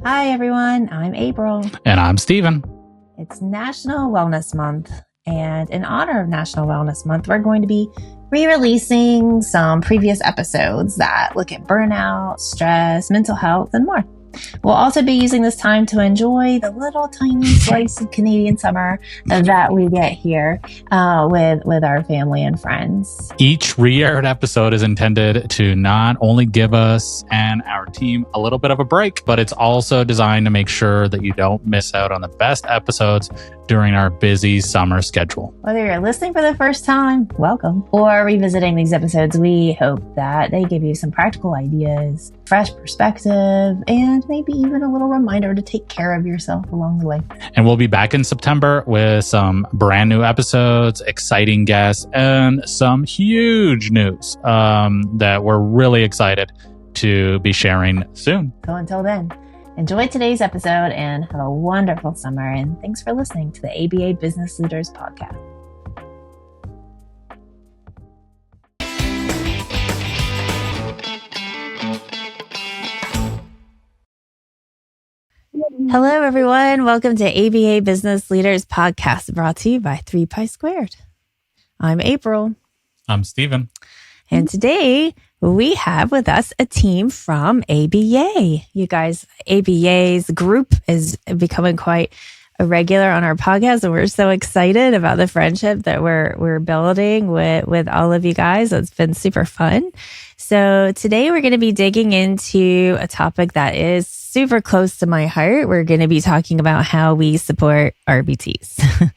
Hi, everyone. I'm April. And I'm Steven. It's National Wellness Month. And in honor of National Wellness Month, we're going to be re-releasing some previous episodes that look at burnout, stress, mental health, and more. We'll also be using this time to enjoy the little tiny slice of Canadian summer that we get here with our family and friends. Each re-aired episode is intended to not only give us and our team a little bit of a break, but it's also designed to make sure that you don't miss out on the best episodes during our busy summer schedule. Whether you're listening for the first time, welcome, or revisiting these episodes, we hope that they give you some practical ideas, fresh perspective, and maybe even a little reminder to take care of yourself along the way. And we'll be back in September with some brand new episodes, exciting guests, and some huge news that we're really excited to be sharing soon. So until then, enjoy today's episode and have a wonderful summer. And thanks for listening to the AByay Business Leaders Podcast. Hello, everyone. Welcome to AByay Business Leaders Podcast, brought to you by 3Pi Squared. I'm April. I'm Steven. And today we have with us a team from AByay. You guys, AByay's group is becoming quite a regular on our podcast, and we're so excited about the friendship that we're building with all of you guys. It's been super fun. So today we're going to be digging into a topic that is super close to my heart. We're going to be talking about how we support RBTs.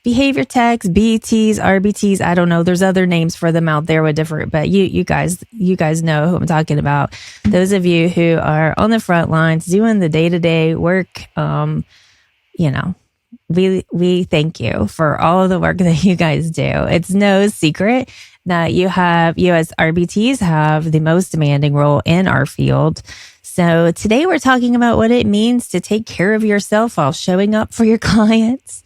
Behavior techs, BTs, RBTs, I don't know. There's other names for them out there with different, but you guys know who I'm talking about. Those of you who are on the front lines doing the day-to-day work, we thank you for all of the work that you guys do. It's no secret that you as RBTs have the most demanding role in our field. So today we're talking about what it means to take care of yourself while showing up for your clients,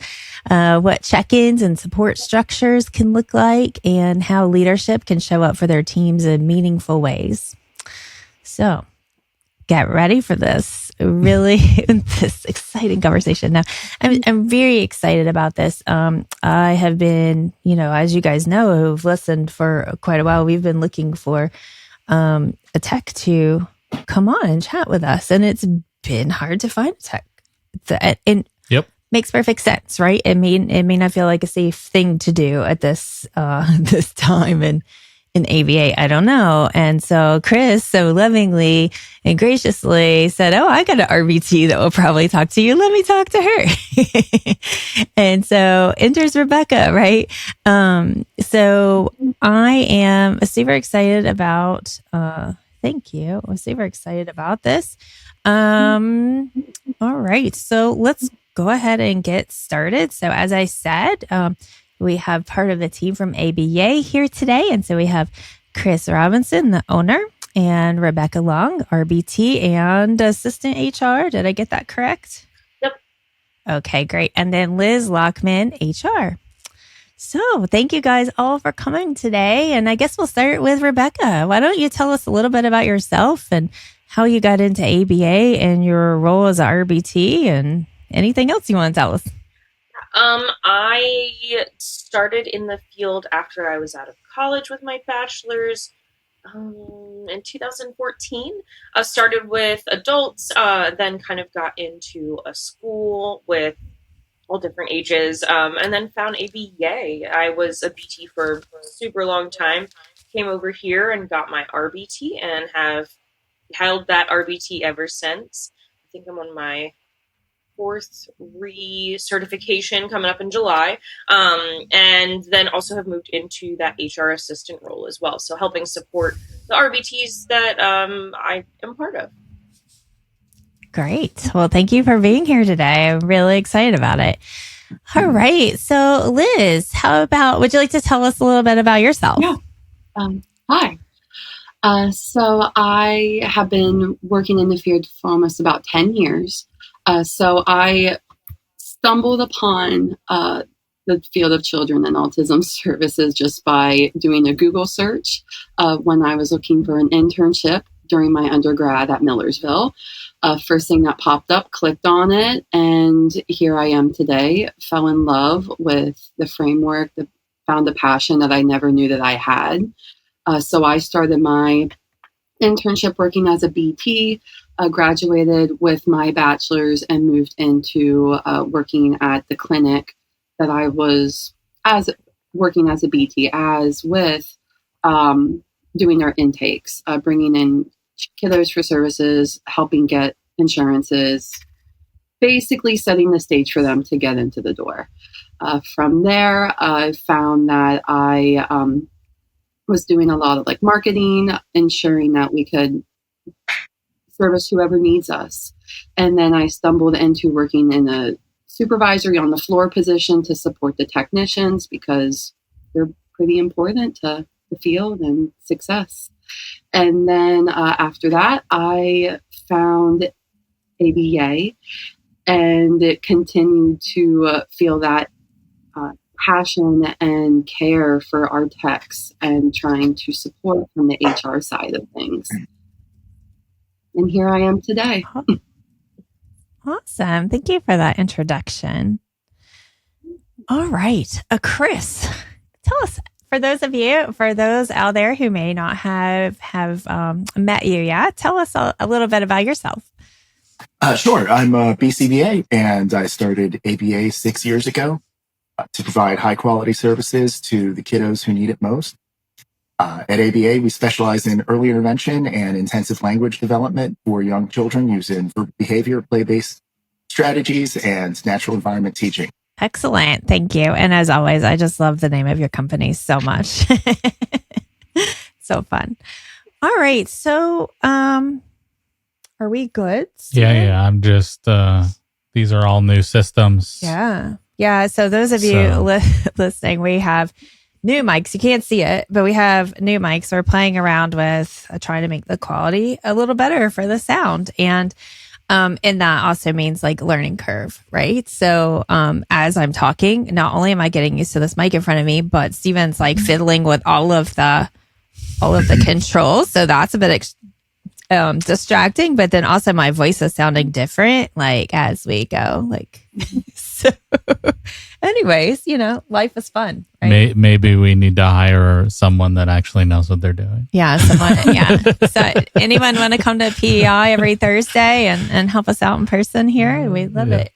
what check-ins and support structures can look like, and how leadership can show up for their teams in meaningful ways. So get ready for this this exciting conversation. Now, I'm very excited about this. I have been, as you guys know, who've listened for quite a while, we've been looking for a tech to come on and chat with us, and it's been hard to find a tech. Yep. Makes perfect sense, right? It may not feel like a safe thing to do at this time in AByay. I don't know. And so Chris so lovingly and graciously said, "Oh, I got an RBT that will probably talk to you. Let me talk to her." And so enters Rebecca, right? So I am super excited about. Thank you. I'm super excited about this. All right. So let's go ahead and get started. So as I said, we have part of the team from AByay here today. And so we have Chris Robinson, the owner, and Rebecca Long, RBT and assistant HR. Did I get that correct? Yep. Okay, great. And then Liz Lockman, HR. So thank you guys all for coming today. And I guess we'll start with Rebecca. Why don't you tell us a little bit about yourself and how you got into AByay and your role as a RBT and anything else you want to tell us? I started in the field after I was out of college with my bachelor's in 2014. I started with adults, then kind of got into a school with all different ages, and then found AByay. I was a BT for a super long time, came over here and got my RBT and have held that RBT ever since. I think I'm on my 4th recertification coming up in July, and then also have moved into that HR assistant role as well, so helping support the RBTs that I am part of. Great. Well, thank you for being here today. I'm really excited about it. All right. So Liz, would you like to tell us a little bit about yourself? Yeah. Hi. So I have been working in the field for almost about 10 years. So I stumbled upon the field of children and autism services just by doing a Google search when I was looking for an internship during my undergrad at Millersville. First thing that popped up, clicked on it, and here I am today. Fell in love with the framework, found a passion that I never knew that I had. So I started my internship working as a BT, graduated with my bachelor's, and moved into working at the clinic that I was working as a BT with doing our intakes, bringing in kiddos for services, helping get insurances, basically setting the stage for them to get into the door. From there, I found that I was doing a lot of like marketing, ensuring that we could service whoever needs us. And then I stumbled into working in a supervisory on the floor position to support the technicians because they're pretty important to the field and success. And then after that, I found AByay and continued to feel that passion and care for our techs and trying to support from the HR side of things. And here I am today. Awesome. Thank you for that introduction. All right. Chris, tell us, for those out there who may not have met you yet, tell us a little bit about yourself. Sure. I'm a BCBA, and I started AByay 6 years ago to provide high quality services to the kiddos who need it most. At AByay, we specialize in early intervention and intensive language development for young children using behavior, play-based strategies, and natural environment teaching. Excellent. Thank you. And as always, I just love the name of your company so much. So fun. All right. So, are we good? Yeah. I'm just, these are all new systems. Yeah. So those of you listening, we have new mics. You can't see it, but we have new mics. We're playing around with trying to make the quality a little better for the sound. And that also means like learning curve, right? So, as I'm talking, not only am I getting used to this mic in front of me, but Steven's like fiddling with all of the controls. So that's a bit distracting, but then also my voice is sounding different, like as we go, like, so anyways, life is fun, right? Maybe we need to hire someone that actually knows what they're doing. Yeah. So anyone want to come to PEI every Thursday and help us out in person here? We love it.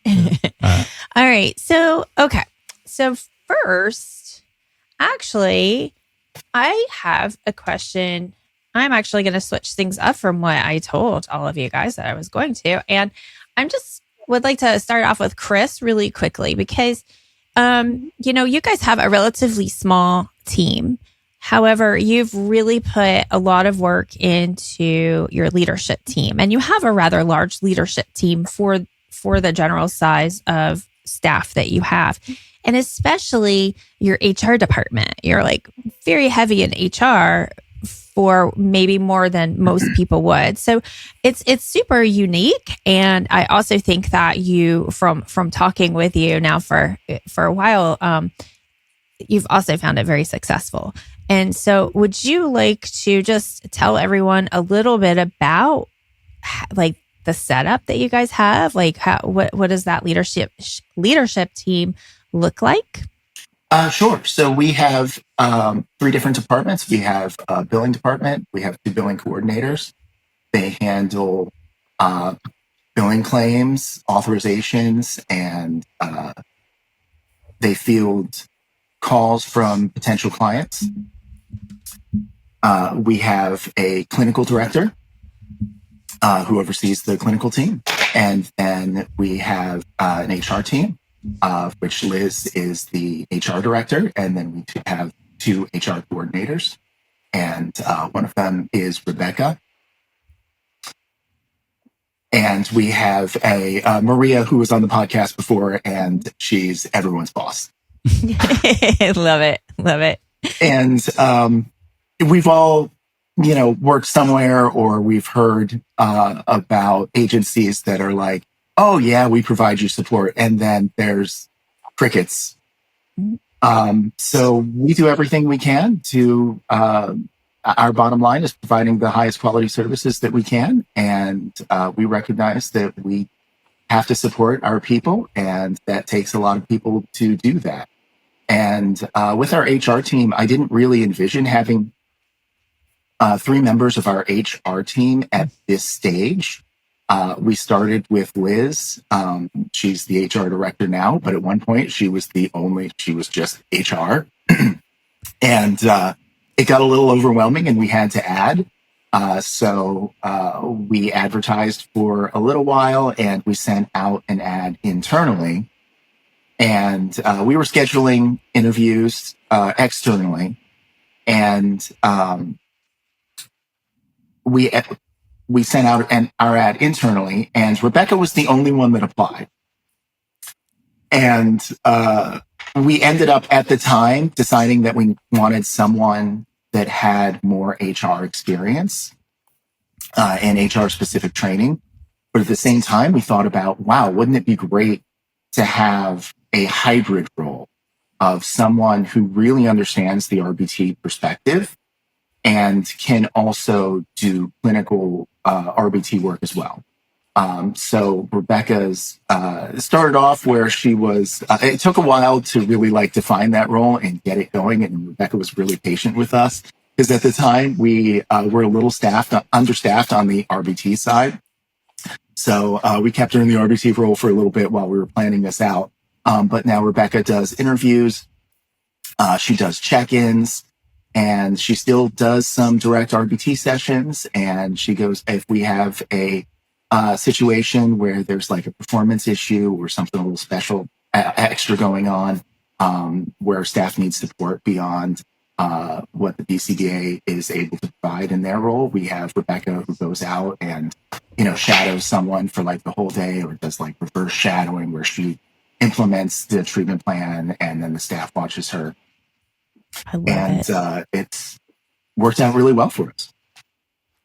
All right. So, okay. So first, actually, I have a question. I'm actually going to switch things up from what I told all of you guys that I was going to. And I'm just would like to start off with Chris really quickly because, you guys have a relatively small team. However, you've really put a lot of work into your leadership team, and you have a rather large leadership team for the general size of staff that you have. And especially your HR department. You're like very heavy in HR for maybe more than most people would. So it's super unique. And I also think that you, from talking with you now for a while, you've also found it very successful. And so would you like to just tell everyone a little bit about like the setup that you guys have? Like what does that leadership team look like? Sure. So we have 3 different departments. We have a billing department. We have 2 billing coordinators. They handle billing claims, authorizations, and they field calls from potential clients. We have a clinical director who oversees the clinical team. And then we have an HR team, which Liz is the HR director. And then we have 2 HR coordinators. And one of them is Rebecca. And we have a Maria who was on the podcast before, and she's everyone's boss. Love it. And we've all, worked somewhere, or we've heard about agencies that are like, oh yeah, we provide you support. And then there's crickets. So we do everything we can to our bottom line is providing the highest quality services that we can. And we recognize that we have to support our people, and that takes a lot of people to do that. And with our HR team, I didn't really envision having 3 members of our HR team at this stage. We started with Liz. She's the HR director now, but at one point she was just HR. And it got a little overwhelming and we had to add. So we advertised for a little while and we sent out an ad internally. And we were scheduling interviews externally. And we sent out our ad internally, and Rebecca was the only one that applied. And we ended up at the time deciding that we wanted someone that had more HR experience and HR specific training. But at the same time, we thought about, wow, wouldn't it be great to have a hybrid role of someone who really understands the RBT perspective and can also do clinical RBT work as well. So Rebecca's started off where she was, it took a while to really define that role and get it going. And Rebecca was really patient with us because at the time we were a little understaffed on the RBT side. So we kept her in the RBT role for a little bit while we were planning this out. But now Rebecca does interviews. She does check-ins. And she still does some direct RBT sessions. And she goes, if we have a situation where there's a performance issue or something a little special, extra going on, where staff needs support beyond what the BCBA is able to provide in their role, we have Rebecca who goes out and, shadows someone for the whole day, or does reverse shadowing where she implements the treatment plan and then the staff watches her. I love it. It's worked out really well for us.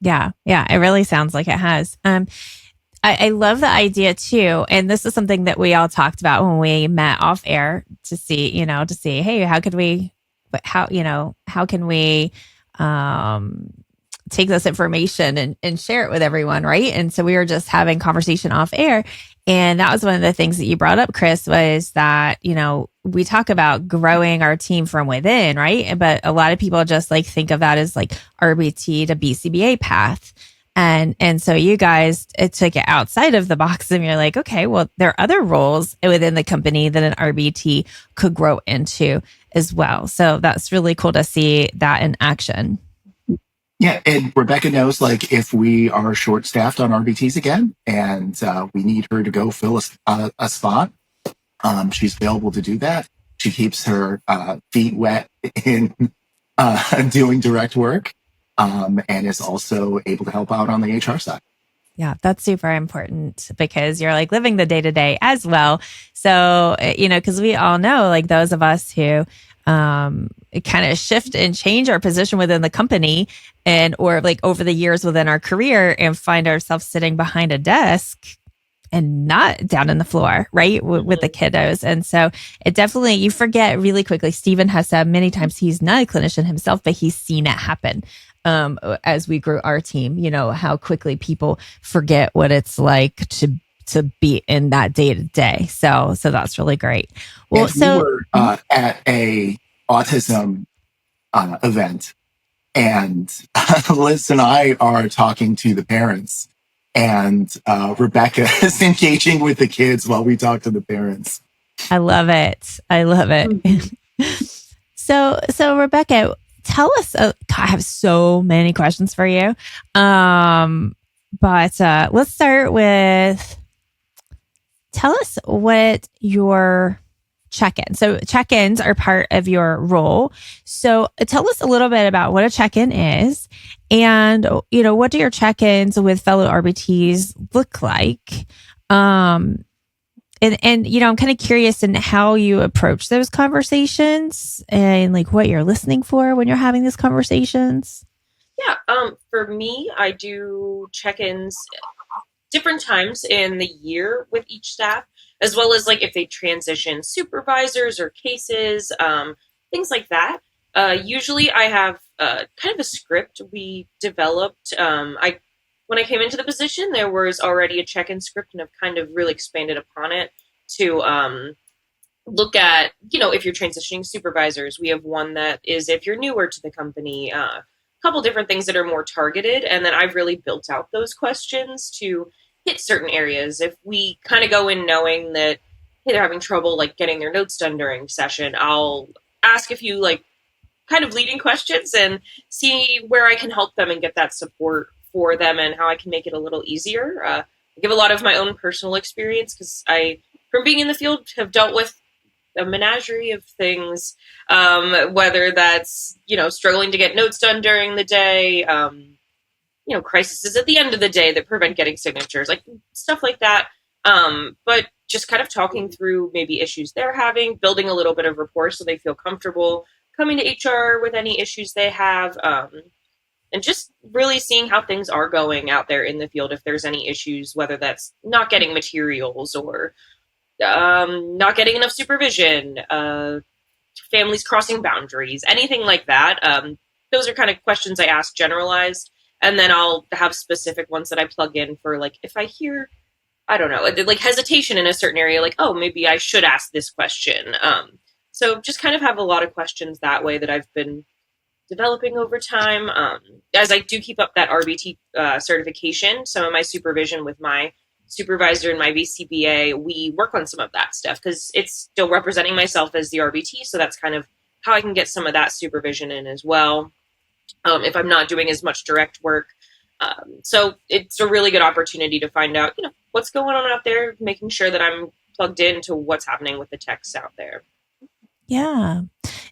Yeah. It really sounds like it has. I love the idea too. And this is something that we all talked about when we met off air to see, hey, how can we take this information and share it with everyone, right? And so we were just having conversation off air. And that was one of the things that you brought up, Chris, was that, we talk about growing our team from within, right? But a lot of people just think of that as RBT to BCBA path. And so you guys took it outside of the box and you're like, okay, well, there are other roles within the company that an RBT could grow into as well. So that's really cool to see that in action. Yeah, and Rebecca knows if we are short staffed on RBTs again and we need her to go fill a spot, she's available to do that. She keeps her feet wet in doing direct work and is also able to help out on the HR side. Yeah, that's super important because you're living the day to day as well. So, because we all know those of us who kind of shift and change our position within the company or over the years within our career and find ourselves sitting behind a desk and not down on the floor, right? With the kiddos. And so it definitely, you forget really quickly. Stephen has said many times he's not a clinician himself, but he's seen it happen. As we grew our team, how quickly people forget what it's like to be in that day to day. So that's really great. Well, we were at a autism event, and Liz and I are talking to the parents, and Rebecca is engaging with the kids while we talk to the parents. I love it. So Rebecca, tell us. God, I have so many questions for you. But let's start with. Tell us what your check-in. So check-ins are part of your role. So tell us a little bit about what a check-in is and, what do your check-ins with fellow RBTs look like? And I'm kind of curious in how you approach those conversations and what you're listening for when you're having these conversations. Yeah. For me, I do check-ins different times in the year with each staff, as well as if they transition supervisors or cases, things like that. Usually I have kind of a script we developed. When I came into the position, there was already a check-in script, and I've kind of really expanded upon it to look at, if you're transitioning supervisors. We have one that is if you're newer to the company, a couple different things that are more targeted. And then I've really built out those questions to hit certain areas. If we kind of go in knowing that, hey, they're having trouble like getting their notes done during session, I'll ask a few like kind of leading questions and see where I can help them and get that support for them and how I can make it a little easier. I give a lot of my own personal experience because I, from being in the field, have dealt with a menagerie of things, whether that's, struggling to get notes done during the day, crises at the end of the day that prevent getting signatures, like stuff like that. But just kind of talking through maybe issues they're having, building a little bit of rapport so they feel comfortable coming to HR with any issues they have, and just really seeing how things are going out there in the field, if there's any issues, whether that's not getting materials or not getting enough supervision, families crossing boundaries, anything like that. Those are kind of questions I ask generalized, and then I'll have specific ones that I plug in for, like, if I hear, I don't know, like hesitation in a certain area, like, oh, maybe I should ask this question. So just kind of have a lot of questions that way that I've been developing over time. As I do keep up that RBT certification, some of my supervision with my supervisor and my BCBA, we work on some of that stuff because it's still representing myself as the RBT. So that's kind of how I can get some of that supervision in as well, if I'm not doing as much direct work. So it's a really good opportunity to find out, what's going on out there, making sure that I'm plugged into what's happening with the techs out there. Yeah.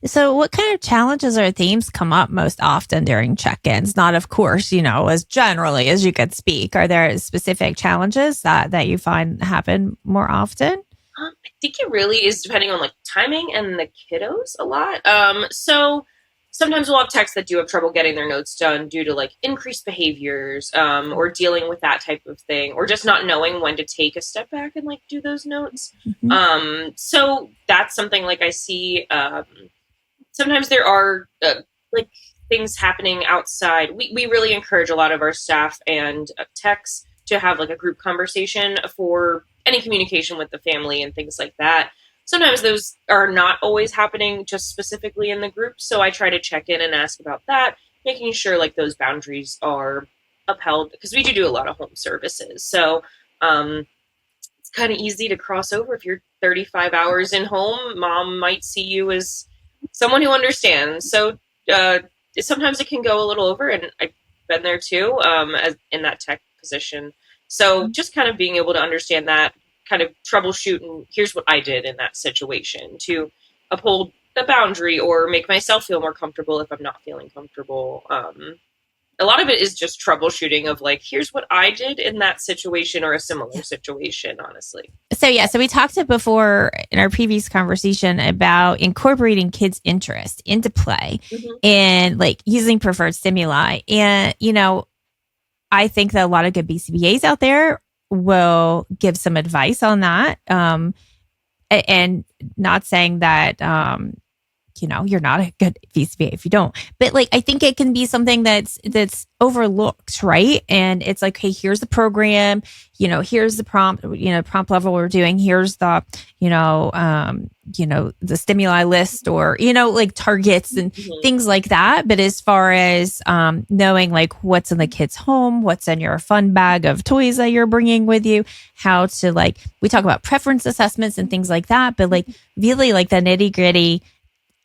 So what kind of challenges or themes come up most often during check-ins? Not, of course, as generally as you could speak. Are there specific challenges that you find happen more often? I think it really is depending on like timing and the kiddos a lot. So sometimes we'll have techs that do have trouble getting their notes done due to like increased behaviors, or dealing with that type of thing, or just not knowing when to take a step back and like do those notes. Mm-hmm. So that's something like I see. Sometimes there are like things happening outside. We really encourage a lot of our staff and techs to have like a group conversation for any communication with the family and things like that. Sometimes those are not always happening just specifically in the group. So I try to check in and ask about that, making sure like those boundaries are upheld, because we do a lot of home services. So it's kind of easy to cross over. If you're 35 hours in home, mom might see you as someone who understands. So sometimes it can go a little over, and I've been there too, as in that tech position. So just kind of being able to understand that, kind of troubleshoot, and here's what I did in that situation to uphold the boundary or make myself feel more comfortable if I'm not feeling comfortable. A lot of it is just troubleshooting of like, here's what I did in that situation or a similar situation, honestly. So we talked before in our previous conversation about incorporating kids' interest into play, mm-hmm. and like using preferred stimuli. And, I think that a lot of good BCBAs out there will give some advice on that. And not saying that, you're not a good BCBA if you don't, but like, I think it can be something that's overlooked, right? And it's like, hey, here's the program, here's the prompt level we're doing. Here's the, the stimuli list, or, like targets and mm-hmm. things like that. But as far as knowing like what's in the kid's home, what's in your fun bag of toys that you're bringing with you, how to like, we talk about preference assessments and things like that, but like really like the nitty gritty,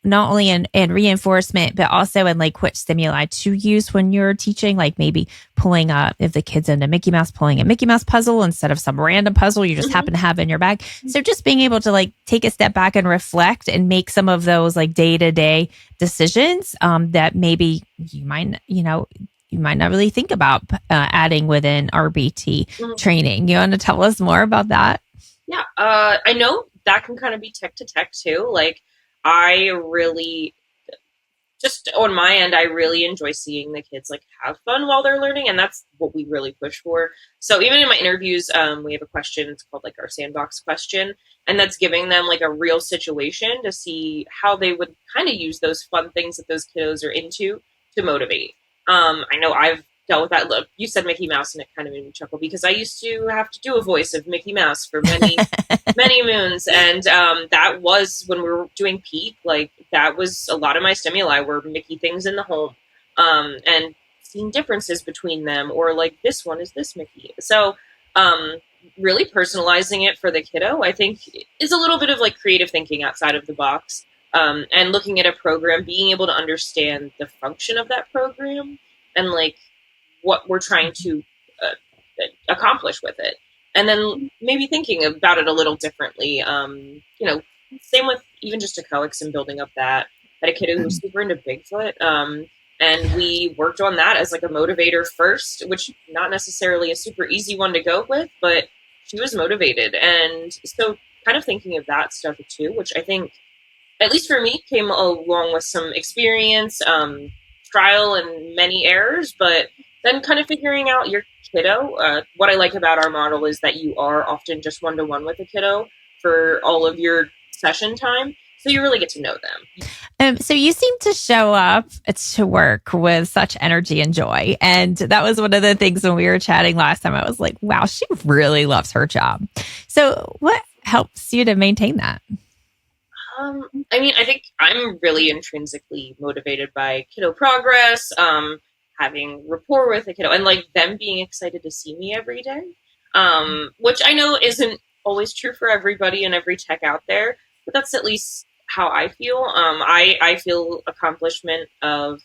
not only in reinforcement, but also in like which stimuli to use when you're teaching, like maybe pulling up, if the kid's into Mickey Mouse, pulling a Mickey Mouse puzzle instead of some random puzzle you just mm-hmm. happen to have in your bag. So just being able to like take a step back and reflect and make some of those like day-to-day decisions that maybe you might not really think about adding within RBT mm-hmm. training. You want to tell us more about that? Yeah, I know that can kind of be tech to tech too. Like, I really just on my end, I really enjoy seeing the kids like have fun while they're learning, and that's what we really push for. So even in my interviews, we have a question. It's called like our sandbox question, and that's giving them like a real situation to see how they would kind of use those fun things that those kiddos are into to motivate. I know I've dealt with that. Look, you said Mickey Mouse, and it kind of made me chuckle because I used to have to do a voice of Mickey Mouse for many moons, and that was when we were doing peak. Like that was a lot of my stimuli were Mickey things in the home, and seeing differences between them, or like this one is this Mickey. So really personalizing it for the kiddo, I think, is a little bit of like creative thinking outside of the box, and looking at a program, being able to understand the function of that program and like what we're trying to accomplish with it, and then maybe thinking about it a little differently. Same with even just echoics and building up that. I had a kid who was super into Bigfoot, and we worked on that as like a motivator first, which not necessarily a super easy one to go with, but she was motivated, and so kind of thinking of that stuff too, which I think, at least for me, came along with some experience, trial and many errors, but then kind of figuring out your kiddo. What I like about our model is that you are often just one-to-one with a kiddo for all of your session time, so you really get to know them. So you seem to show up to work with such energy and joy. And that was one of the things when we were chatting last time. I was like, wow, she really loves her job. So what helps you to maintain that? I think I'm really intrinsically motivated by kiddo progress, having rapport with a kiddo, and like them being excited to see me every day, which I know isn't always true for everybody and every tech out there, but that's at least how I feel. I feel accomplishment of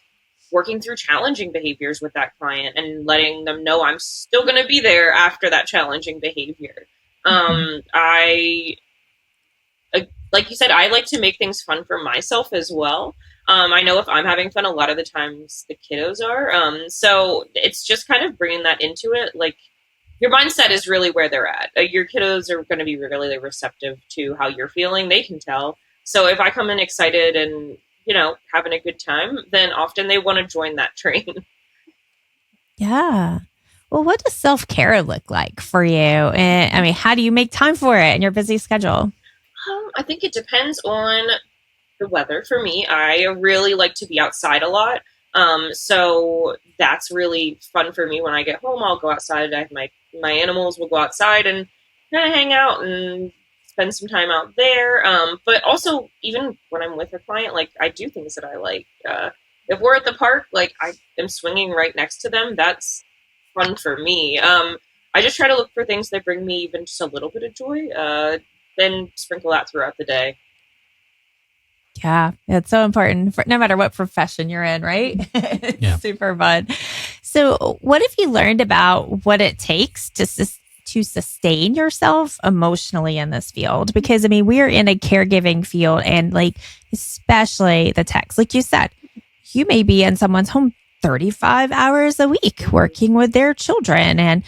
working through challenging behaviors with that client and letting them know I'm still going to be there after that challenging behavior. Like you said, I like to make things fun for myself as well. I know if I'm having fun, a lot of the times the kiddos are. So it's just kind of bringing that into it. Like your mindset is really where they're at. Your kiddos are going to be really receptive to how you're feeling. They can tell. So if I come in excited and, having a good time, then often they want to join that train. Yeah. Well, what does self-care look like for you? And how do you make time for it in your busy schedule? I think it depends on the weather. For me, I really like to be outside a lot. So that's really fun for me. When I get home, I'll go outside. I have my animals will go outside and kind of hang out and spend some time out there. But also, even when I'm with a client, like I do things that I like. If we're at the park, like I am swinging right next to them, that's fun for me. I just try to look for things that bring me even just a little bit of joy, then sprinkle that throughout the day. Yeah, it's so important for no matter what profession you're in, right? It's Yeah. super fun. So what have you learned about what it takes to sustain yourself emotionally in this field? Because we are in a caregiving field, and like, especially the techs, like you said, you may be in someone's home 35 hours a week working with their children. And,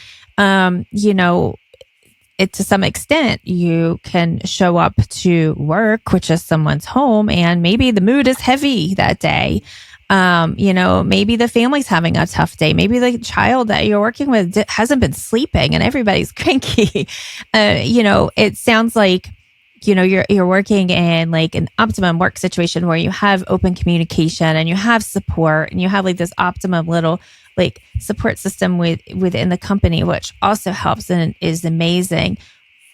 to some extent, you can show up to work, which is someone's home, and maybe the mood is heavy that day. Maybe the family's having a tough day. Maybe the child that you're working with hasn't been sleeping and everybody's cranky. It sounds like, you're working in like an optimum work situation where you have open communication and you have support and you have like this optimum little like support system within the company, which also helps and is amazing.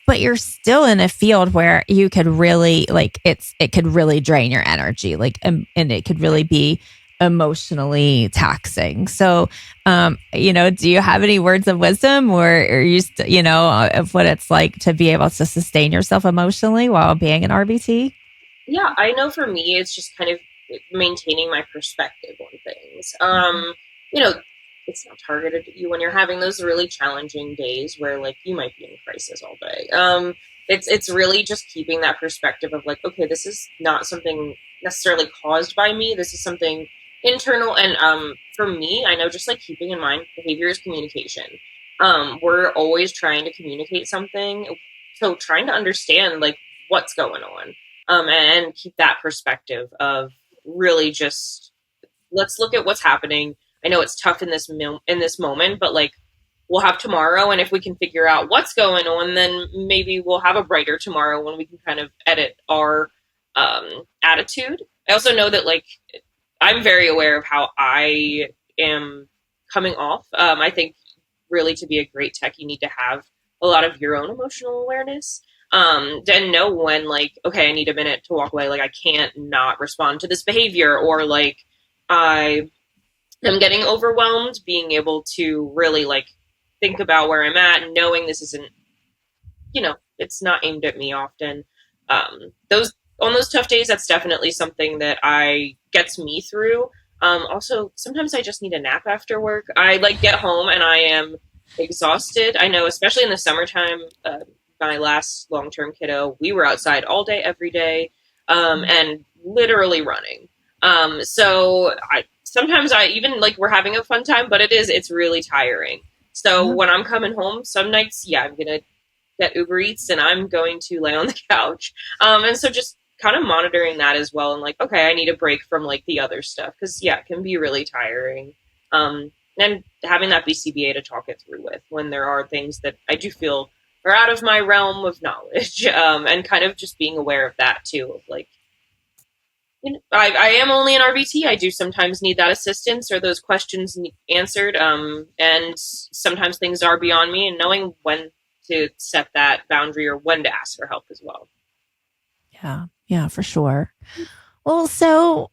But you're still in a field where you could really it could really drain your energy, and it could really be emotionally taxing. So, do you have any words of wisdom, or are you, of what it's like to be able to sustain yourself emotionally while being an RBT? Yeah, I know for me, it's just kind of maintaining my perspective on things. It's not targeted at you when you're having those really challenging days where like you might be in crisis all day. It's really just keeping that perspective of like, okay, this is not something necessarily caused by me. This is something internal. And for me, I know just like keeping in mind behavior is communication. We're always trying to communicate something. So trying to understand like what's going on, and keep that perspective of really just let's look at what's happening. I know it's tough in this moment, but like we'll have tomorrow, and if we can figure out what's going on, then maybe we'll have a brighter tomorrow when we can kind of edit our attitude. I also know that like I'm very aware of how I am coming off. I think really to be a great tech, you need to have a lot of your own emotional awareness. And know when like, okay, I need a minute to walk away. Like I can't not respond to this behavior, or like I am getting overwhelmed, being able to really like think about where I'm at, knowing this isn't, it's not aimed at me often. On those tough days, that's definitely something that gets me through. Also, sometimes I just need a nap after work. I like get home and I am exhausted. I know, especially in the summertime, my last long-term kiddo, we were outside all day, every day, and literally running. So sometimes I even like we're having a fun time, but it's really tiring. So when I'm coming home, some nights, I'm going to get Uber Eats and I'm going to lay on the couch. And so just kind of monitoring that as well. And like, okay, I need a break from like the other stuff. Cause it can be really tiring. And having that BCBA to talk it through with when there are things that I do feel are out of my realm of knowledge. And kind of just being aware of that too, of like, I am only an RBT. I do sometimes need that assistance or those questions answered. And sometimes things are beyond me, and knowing when to set that boundary or when to ask for help as well. Yeah, for sure. Well, so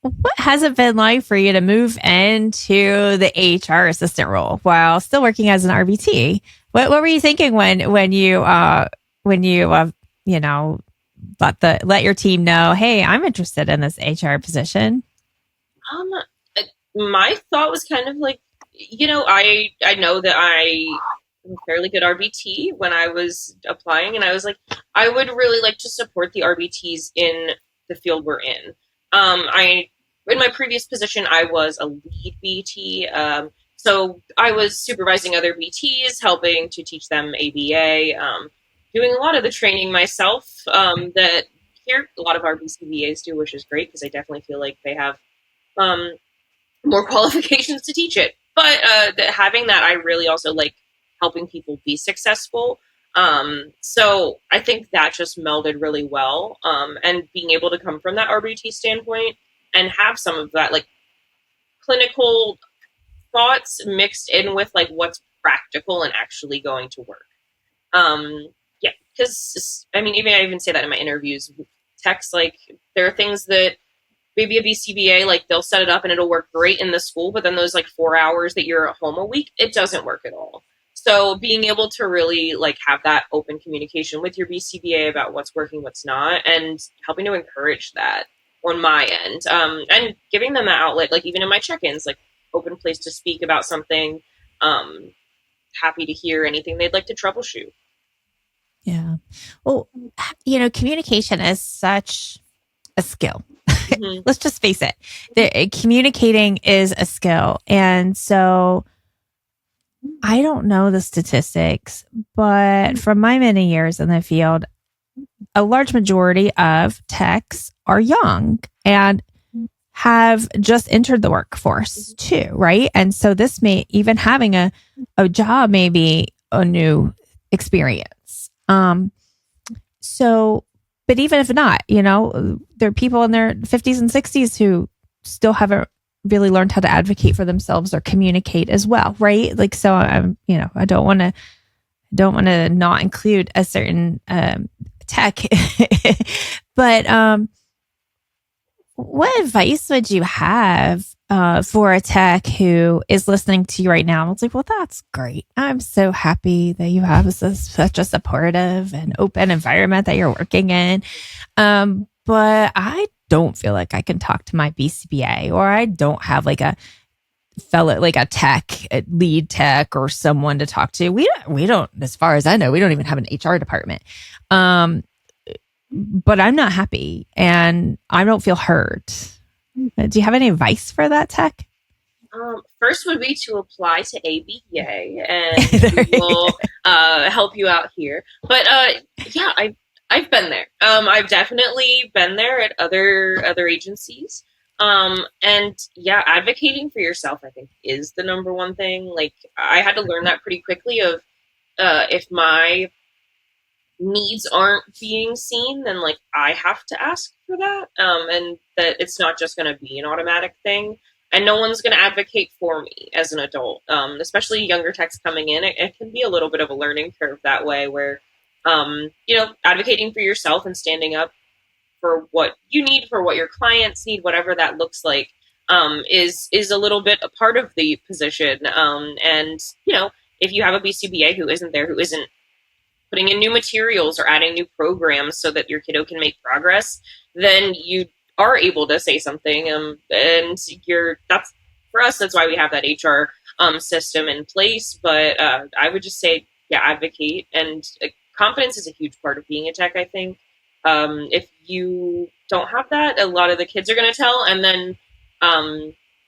what has it been like for you to move into the HR assistant role while still working as an RBT? What were you thinking when you let your team know, hey, I'm interested in this HR position? My thought was kind of like, I know that I'm a fairly good RBT when I was applying, and I was like, I would really like to support the RBTs in the field we're in. In my previous position, I was a lead BT. So I was supervising other BTs, helping to teach them AByay, doing a lot of the training myself that here a lot of our BCBAs do, which is great because I definitely feel like they have more qualifications to teach it. But having that, I really also like helping people be successful. So I think that just melded really well. And being able to come from that RBT standpoint and have some of that like clinical thoughts mixed in with like what's practical and actually going to work. Because I even say that in my interviews. Techs, like there are things that maybe a BCBA, like they'll set it up and it'll work great in the school, but then those like 4 hours that you're at home a week, it doesn't work at all. So being able to really like have that open communication with your BCBA about what's working, what's not, and helping to encourage that on my end, and giving them that outlet, like even in my check-ins, like open place to speak about something, happy to hear anything they'd like to troubleshoot. Yeah. Well, communication is such a skill. Mm-hmm. Let's just face it. Communicating is a skill. And so I don't know the statistics, but from my many years in the field, a large majority of techs are young and have just entered the workforce too, right? And so this may even having a job may be a new experience. But even if not, there are people in their 50s and 60s who still haven't really learned how to advocate for themselves or communicate as well, right? Like, so I'm, I don't want to not include a certain tech, but what advice would you have for a tech who is listening to you right now? It's like, well, that's great. I'm so happy that you have such a supportive and open environment that you're working in. But I don't feel like I can talk to my BCBA, or I don't have like a fellow, like a lead tech or someone to talk to. We don't, as far as I know, we don't even have an HR department. But I'm not happy and I don't feel heard. Do you have any advice for that tech? First would be to apply to AByay, and we'll help you out here. But I've been there. I've definitely been there at other agencies. And yeah, advocating for yourself, I think, is the number one thing. Like, I had to learn that pretty quickly of, if my needs aren't being seen, then like I have to ask for that. And that it's not just going to be an automatic thing. And no one's going to advocate for me as an adult, especially younger techs coming in. It can be a little bit of a learning curve that way where, advocating for yourself and standing up for what you need, for what your clients need, whatever that looks like, is a little bit a part of the position. And if you have a BCBA who isn't there, who isn't putting in new materials or adding new programs so that your kiddo can make progress, then you are able to say something. And that's for us. That's why we have that HR system in place. But I would just say, yeah, advocate. And confidence is a huge part of being a tech, I think. If you don't have that, a lot of the kids are going to tell, and then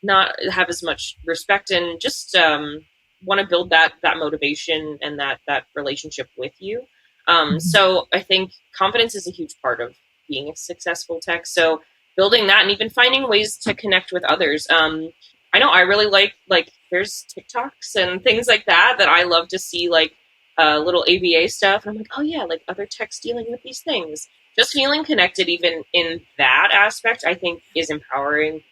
not have as much respect and just want to build that motivation and that relationship with you. So I think confidence is a huge part of being a successful tech. So building that and even finding ways to connect with others. I know I really like there's TikToks and things like that I love to see, like little AByay stuff. And I'm like, oh yeah, like other techs dealing with these things. Just feeling connected even in that aspect, I think, is empowering.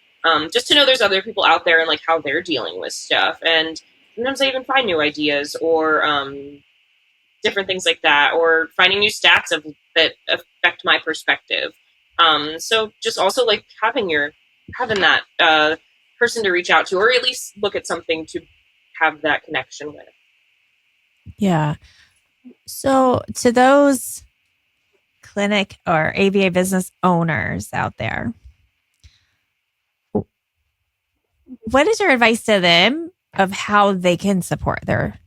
Just to know there's other people out there and like how they're dealing with stuff. And sometimes I even find new ideas or different things like that, or finding new stats that affect my perspective. So just also like having that person to reach out to, or at least look at something to have that connection with. Yeah. So to those clinic or AByay business owners out there, what is your advice to them of how they can support their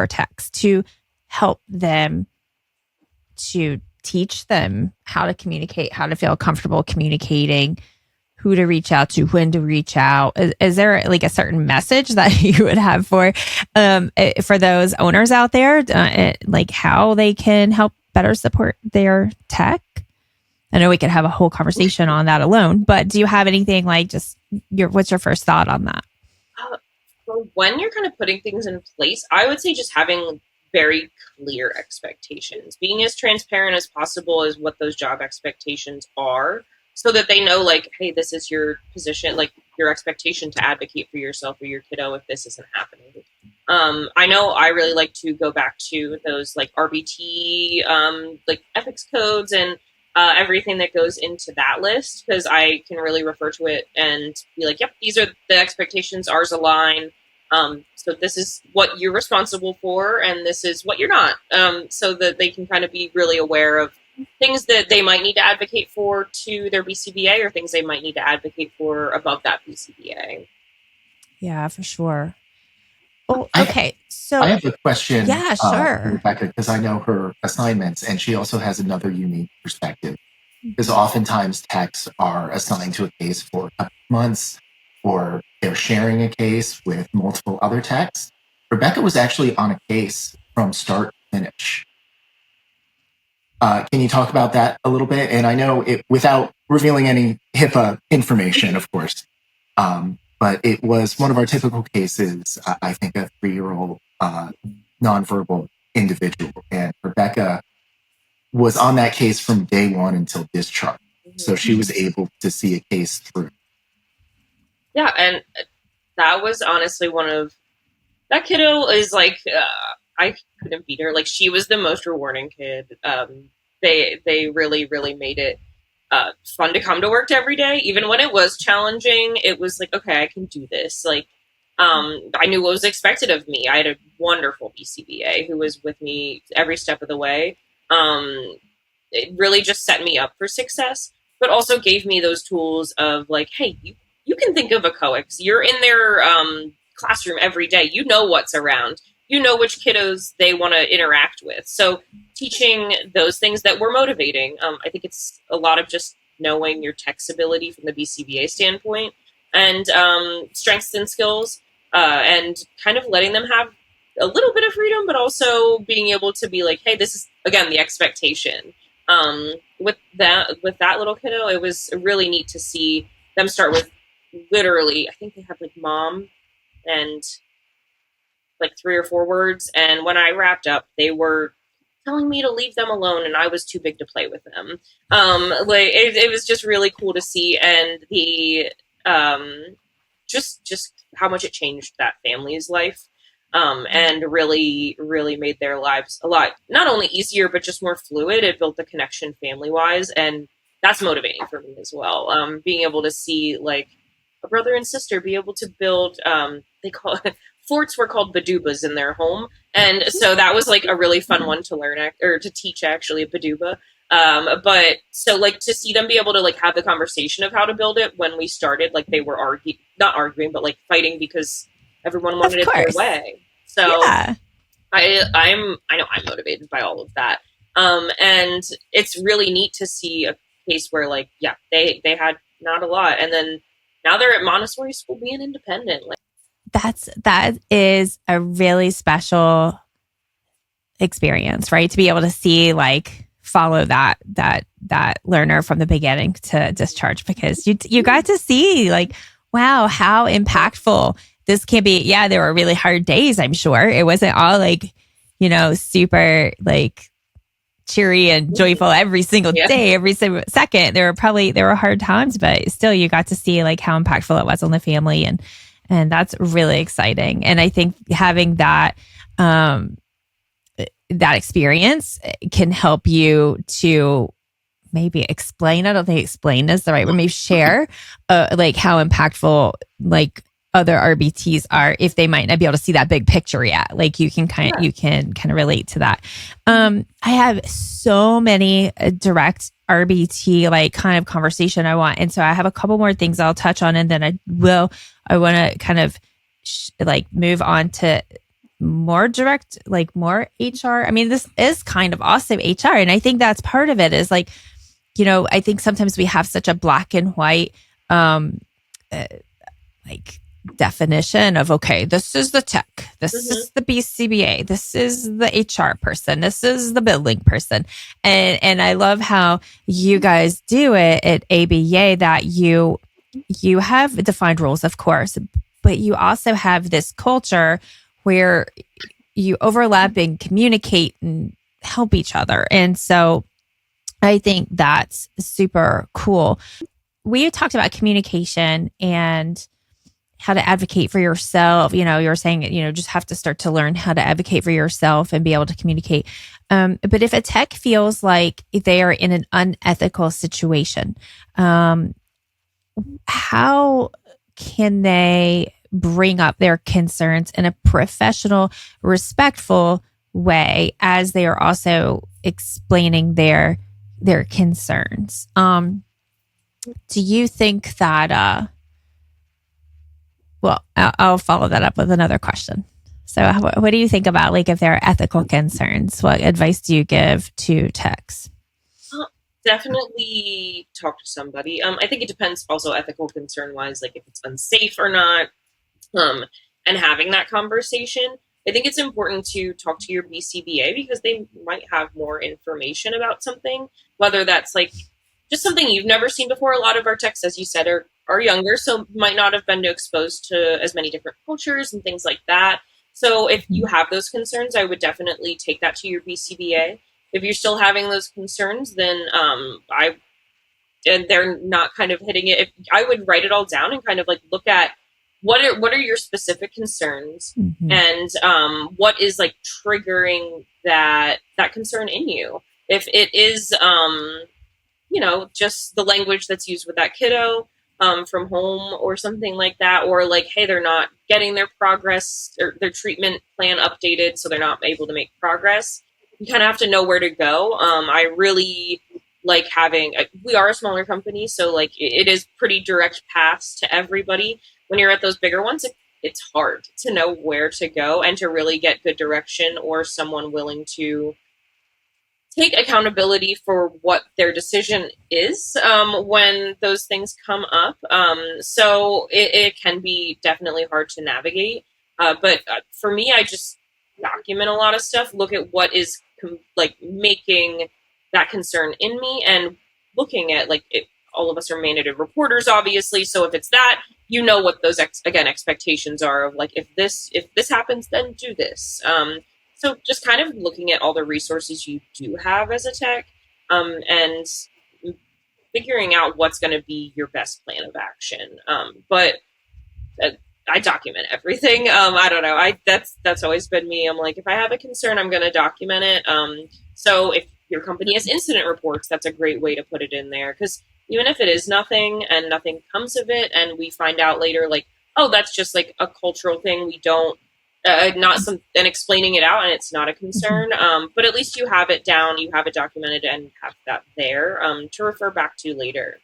techs, to help them, to teach them how to communicate, how to feel comfortable communicating, who to reach out to, when to reach out? Is there like a certain message that you would have for those owners out there, like how they can help better support their tech? I know we could have a whole conversation on that alone, but do you have anything like just what's your first thought on that? So when you're kind of putting things in place, I would say just having very clear expectations, being as transparent as possible as what those job expectations are, so that they know, like, hey, this is your position, like your expectation to advocate for yourself or your kiddo if this isn't happening. I know I really like to go back to those like RBT, like ethics codes and everything that goes into that list, because I can really refer to it and be like, yep, these are the expectations, ours align. So this is what you're responsible for, and this is what you're not. So that they can kind of be really aware of things that they might need to advocate for to their BCBA, or things they might need to advocate for above that BCBA. Yeah, for sure. Oh, okay. So I have a question. Yeah, sure. Rebecca, because I know her assignments, and she also has another unique perspective. Because oftentimes techs are assigned to a case for a couple of months, or they're sharing a case with multiple other techs. Rebecca was actually on a case from start to finish. Can you talk about that a little bit? And I know it without revealing any HIPAA information, of course. But it was one of our typical cases, I think a 3-year-old nonverbal individual. And Rebecca was on that case from day one until discharge. So she was able to see a case through. Yeah, and that was honestly that kiddo is like, I couldn't beat her. Like, she was the most rewarding kid. They really, really made it fun to come to work every day. Even when it was challenging, it was like, okay, I can do this. Like, I knew what was expected of me. I had a wonderful BCBA who was with me every step of the way. It really just set me up for success, but also gave me those tools of like, hey, you can think of a coex. You're in their classroom every day. You know what's around. You know which kiddos they want to interact with. So teaching those things that were motivating. I think it's a lot of just knowing your tech's ability from the BCBA standpoint, and strengths and skills, and kind of letting them have a little bit of freedom, but also being able to be like, hey, this is, again, the expectation. With that little kiddo, it was really neat to see them start with literally, I think they had like mom and like 3 or 4 words. And when I wrapped up, they were telling me to leave them alone, and I was too big to play with them. Like it was just really cool to see, and the just how much it changed that family's life. And really made their lives a lot, not only easier, but just more fluid. It built the connection family wise. And that's motivating for me as well. Being able to see like a brother and sister be able to build, they call it, forts were called badubas in their home. And so that was like a really fun one to learn or to teach, actually, a baduba. But so like to see them be able to like have the conversation of how to build it when we started, like they were not arguing, but like fighting because everyone wanted it their way. So yeah. I know I'm motivated by all of that. And it's really neat to see a case where like, yeah, they had not a lot. And then now they're at Montessori school being independent. Like, that is a really special experience, right? To be able to see like follow that learner from the beginning to discharge, because you got to see like, wow, how impactful this can be. Yeah, there were really hard days, I'm sure. It wasn't all like, super like cheery and joyful every single day, every single second. There were hard times, but still you got to see like how impactful it was on the family, and that's really exciting. And I think having that experience can help you to maybe explain. I don't think explain is the right word. Maybe share like how impactful like other RBTs are, if they might not be able to see that big picture yet. Like you can kind of relate to that. I have so many direct RBT like kind of conversation I want, and so I have a couple more things I'll touch on, and then I want to kind of like move on to more direct, like more HR. I mean, this is kind of also HR, and I think that's part of it. Is like, I think sometimes we have such a black and white like definition of, okay, this is the tech, this is the BCBA, this is the HR person, this is the building person, and I love how you guys do it at AByay, that you have defined roles, of course, but you also have this culture where you overlap and communicate and help each other, and so I think that's super cool. We talked about communication and how to advocate for yourself. You're saying, just have to start to learn how to advocate for yourself and be able to communicate. But if a tech feels like they are in an unethical situation, how can they bring up their concerns in a professional, respectful way as they are also explaining their concerns? Do you think that, well, I'll follow that up with another question. So what do you think about, like, if there are ethical concerns, what advice do you give to techs? Definitely talk to somebody. I think it depends also ethical concern wise, like if it's unsafe or not, and having that conversation. I think it's important to talk to your BCBA because they might have more information about something, whether that's like just something you've never seen before. A lot of our techs, as you said, are younger, so might not have been exposed to as many different cultures and things like that. So if you have those concerns, I would definitely take that to your BCBA. If you're still having those concerns, then and they're not kind of hitting it, I would write it all down and kind of like look at what are your specific concerns, and what is like triggering that concern in you. If it is just the language that's used with that kiddo from home or something like that, or like, hey, they're not getting their progress or their treatment plan updated, so they're not able to make progress. You kind of have to know where to go. I really like we are a smaller company, so like it is pretty direct paths to everybody. When you're at those bigger ones, it's hard to know where to go and to really get good direction or someone willing to take accountability for what their decision is when those things come up. So it can be definitely hard to navigate. But for me, I just document a lot of stuff, look at what is making that concern in me, and looking at all of us are mandated reporters, obviously. So if it's that, you know what those expectations are of like, if this happens, then do this. So just kind of looking at all the resources you do have as a tech, and figuring out what's going to be your best plan of action. But I document everything. I don't know. That's always been me. I'm like, if I have a concern, I'm going to document it. So if your company has incident reports, that's a great way to put it in there. Because even if it is nothing and nothing comes of it, and we find out later, like, oh, that's just like a cultural thing. We don't, and explaining it out, and it's not a concern. But at least you have it down, you have it documented, and have that there to refer back to later.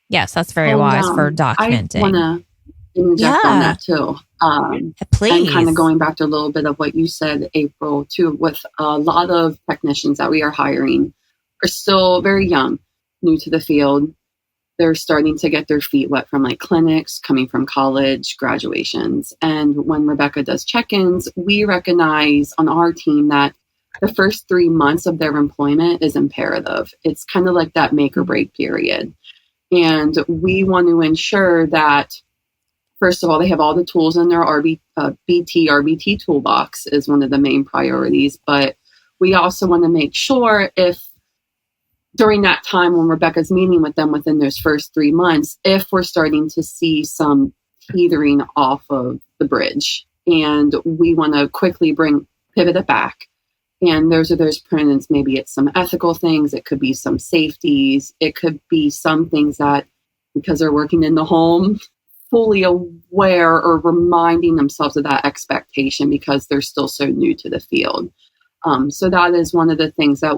Yes, that's very wise for documenting. I want to interject on that too. Please. And kind of going back to a little bit of what you said, April, too, with a lot of technicians that we are hiring are still very young, new to the field. They're starting to get their feet wet from like clinics, coming from college, graduations. And when Rebecca does check-ins, we recognize on our team that the first 3 months of their employment is imperative. It's kind of like that make or break period. And we want to ensure that, first of all, they have all the tools in their RBT toolbox is one of the main priorities. But we also want to make sure if during that time when Rebecca's meeting with them within those first 3 months, if we're starting to see some teetering off of the bridge, and we want to quickly pivot it back. And those components, maybe it's some ethical things, it could be some safeties, it could be some things that, because they're working in the home, fully aware or reminding themselves of that expectation because they're still so new to the field. So that is one of the things that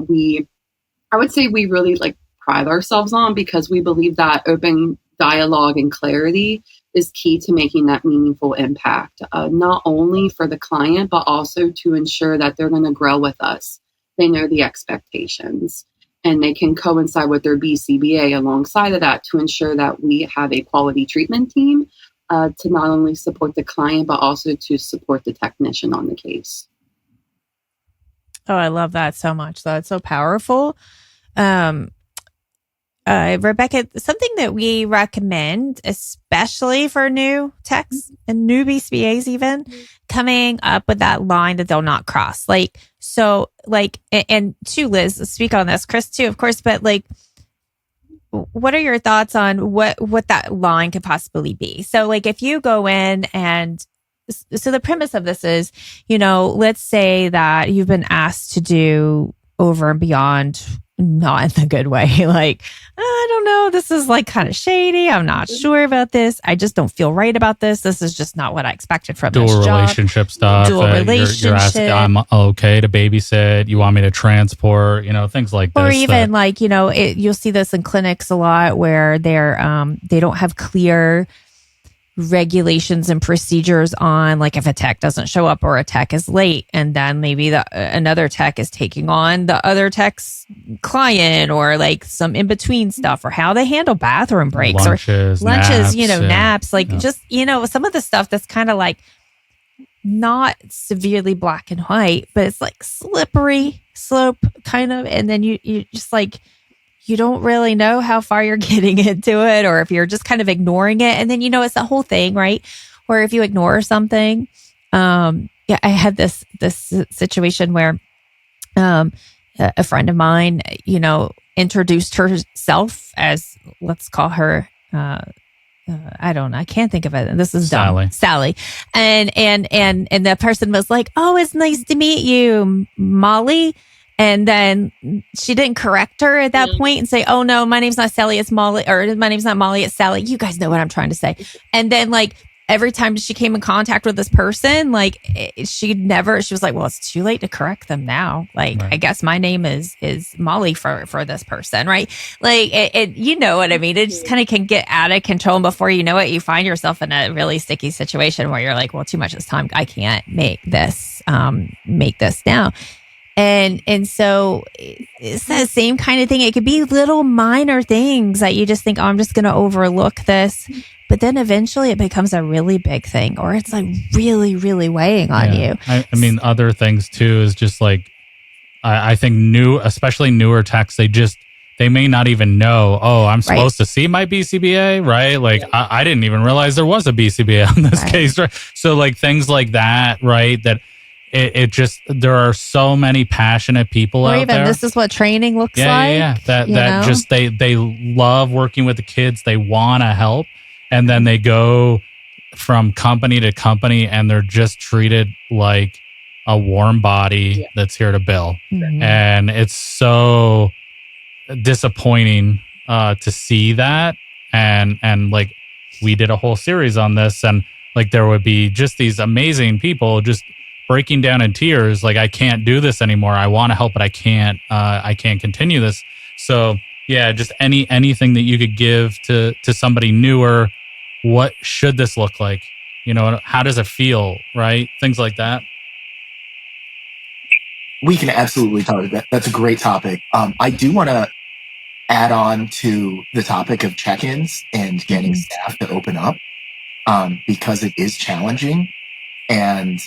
I would say we really like pride ourselves on, because we believe that open dialogue and clarity is key to making that meaningful impact, not only for the client, but also to ensure that they're going to grow with us. They know the expectations, and they can coincide with their BCBA alongside of that to ensure that we have a quality treatment team to not only support the client, but also to support the technician on the case. Oh, I love that so much. That's so powerful. Rebecca, something that we recommend, especially for new techs and new BCBAs even, coming up with that line that they'll not cross. Like, so like, and to Liz, speak on this, Chris too, of course, but like, what are your thoughts on what that line could possibly be? So like, if you go in and so the premise of this is, let's say that you've been asked to do over and beyond, not in the good way. Like, I don't know, this is like kind of shady. I'm not sure about this. I just don't feel right about this. This is just not what I expected from this job. Dual relationship stuff. Dual relationship. You're asking, I'm okay to babysit. You want me to transport, things like this. Or even like, you'll see this in clinics a lot where they don't have clear regulations and procedures on, like, if a tech doesn't show up or a tech is late, and then maybe another tech is taking on the other tech's client, or like some in between stuff, or how they handle bathroom breaks, lunches, or lunches, naps, naps, like just some of the stuff that's kind of like not severely black and white, but it's like slippery slope kind of, and then you just like, you don't really know how far you're getting into it, or if you're just kind of ignoring it. And then, it's the whole thing, right? Where if you ignore something, I had this situation where a friend of mine, introduced herself as, let's call her, I don't know, I can't think of it. This is dumb. Sally. And the person was like, "Oh, it's nice to meet you, Molly." And then she didn't correct her at that point and say, "Oh no, my name's not Sally, it's Molly," or "My name's not Molly, it's Sally." You guys know what I'm trying to say. And then like every time she came in contact with this person, like she was like, "Well, it's too late to correct them now. Like, right. I guess my name is Molly for this person." Right. Like, you know what I mean? It just kind of can get out of control. And before you know it, you find yourself in a really sticky situation where you're like, "Well, too much this time. I can't make this now." And so it's that same kind of thing. It could be little minor things that you just think, "Oh, I'm just going to overlook this." But then eventually it becomes a really big thing, or it's like really, really weighing on you. I mean, other things too is just like, I think especially newer techs, they just they may not even know, oh, I'm Right. supposed to see my BCBA, right? Like, I didn't even realize there was a BCBA in this Right. case, right? So, like, things like that, right? That it just, there are so many passionate people Or out even there. this is what training looks like. Yeah. That you know? just, they love working with the kids. They want to help. And then they go from company to company and they're just treated like a warm body that's here to bill. Mhm. And it's so disappointing to see that. And like, we did a whole series on this, and like, there would be just these amazing people just breaking down in tears, like, I can't do this anymore. I want to help, but I can't continue this. So yeah, just anything that you could give to somebody newer. What should this look like? You know, how does it feel, right? Things like that. We can absolutely talk about that. That's a great topic. I do want to add on to the topic of check-ins and getting staff to open up, because it is challenging, and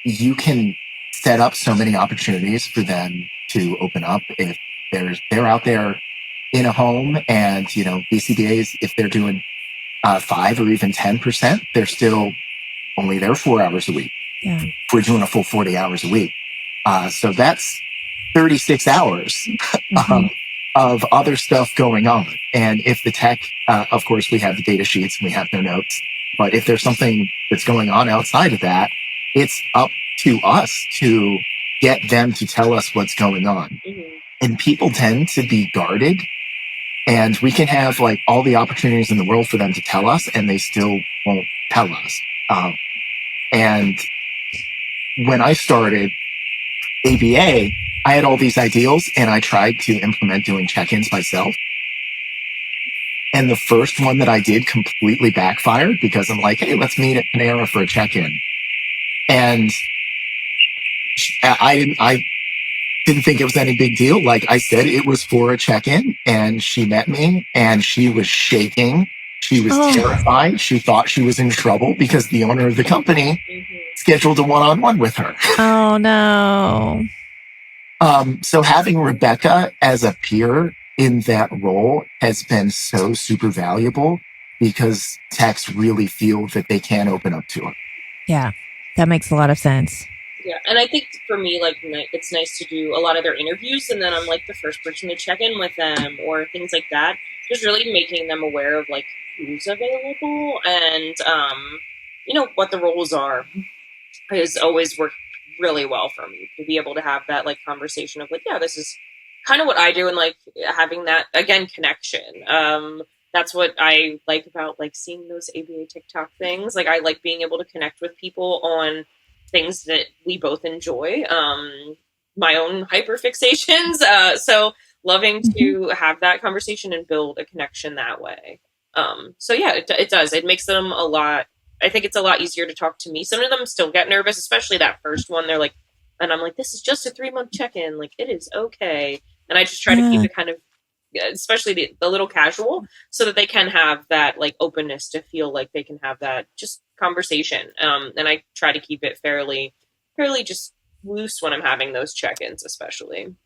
you can set up so many opportunities for them to open up if they're out there in a home, and you know, BCBAs, if they're doing 5 or even 10%, they're still only there 4 hours a week. Yeah. If we're doing a full 40 hours a week, so that's 36 hours of other stuff going on. And if the tech, of course, we have the data sheets and we have their notes, but if there's something that's going on outside of that, it's up to us to get them to tell us what's going on. And people tend to be guarded, and we can have like all the opportunities in the world for them to tell us, and they still won't tell us. And when I started AByay, I had all these ideals, and I tried to implement doing check-ins myself. And the first one that I did completely backfired, because I'm like, hey, let's meet at Panera for a check-in. And I didn't think it was any big deal. Like I said, it was for a check-in, and she met me and she was shaking. She was terrified. She thought she was in trouble because the owner of the company scheduled a one-on-one with her. Oh no. So having Rebecca as a peer in that role has been so super valuable, because techs really feel that they can open up to her. Yeah, that makes a lot of sense. Yeah, and I think for me, like, it's nice to do a lot of their interviews, and then I'm like the first person to check in with them or things like that. Just really making them aware of like who's available and you know, what the roles are has always worked really well for me, to be able to have that like conversation of like, yeah, this is kind of what I do, and like having that again connection. That's what I like about like seeing those AByay TikTok things. Like I like being able to connect with people on things that we both enjoy. My own hyperfixations. So loving to have that conversation and build a connection that way. So yeah, it does. It makes them a lot. I think it's a lot easier to talk to me. Some of them still get nervous, especially that first one. They're like, and I'm like, this is just a 3-month check-in. Like, it is okay. And I just try to keep it kind of, especially the little casual, so that they can have that like openness to feel like they can have that just conversation. And I try to keep it fairly just loose when I'm having those check-ins, especially.